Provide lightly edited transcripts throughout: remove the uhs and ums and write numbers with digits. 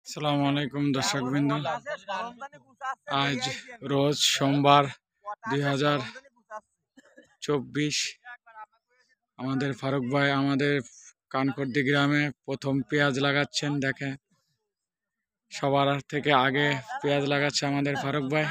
আসসালামু আলাইকুম দর্শকবৃন্দ। আজ রোজ সোমবার 2024। আমাদের ফারুক ভাই আমাদের কানকর্দি গ্রামে প্রথম পেঁয়াজ লাগাচ্ছেন। দেখেন, সবার থেকে আগে পেঁয়াজ লাগাচ্ছে আমাদের ফারুক ভাই।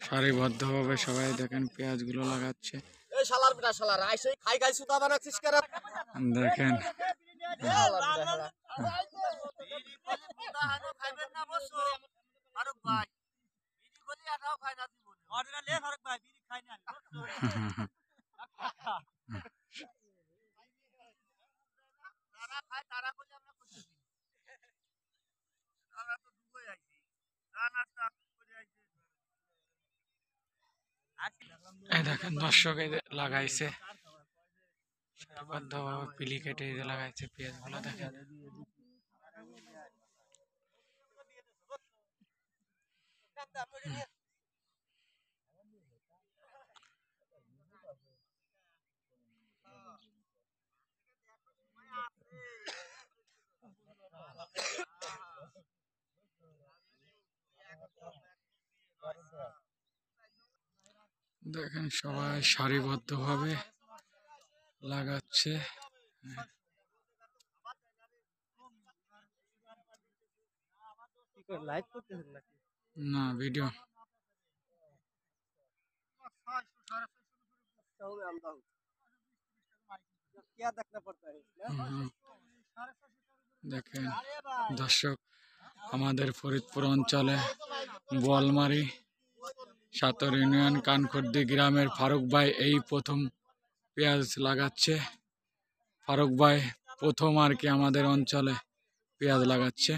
সারিবদ্ধভাবে সবাই দেখেন পেঁয়াজ গুলো লাগাচ্ছে। দেখেন এই দেখেন দর্শক, এই যে লাগাইছে সারিবদ্ধভাবে পিলি কেটে এই যে লাগাইছে পেঁয়াজ গুলো। দেখেন দেখেন সবাই সারিবদ্ধভাবে লাগাচ্ছে। না, ভিডিও। দেখেন দর্শক, আমাদের ফরিদপুর অঞ্চলে বোয়ালমারি সাতর ইউনিয়ন কানকর্দি গ্রামের ফারুক ভাই এই প্রথম পেঁয়াজ লাগাচ্ছে। ফারুক ভাই প্রথম আর কি আমাদের অঞ্চলে পেঁয়াজ লাগাচ্ছে।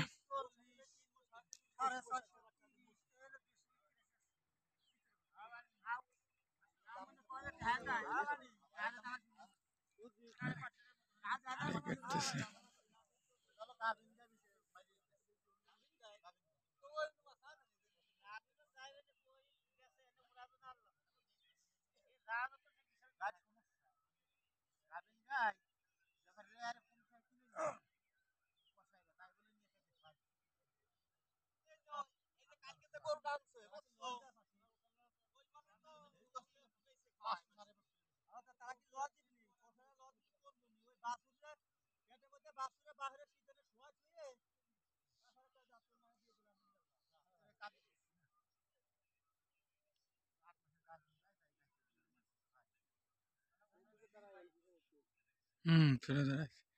ফিরে দাঁড়াইছে।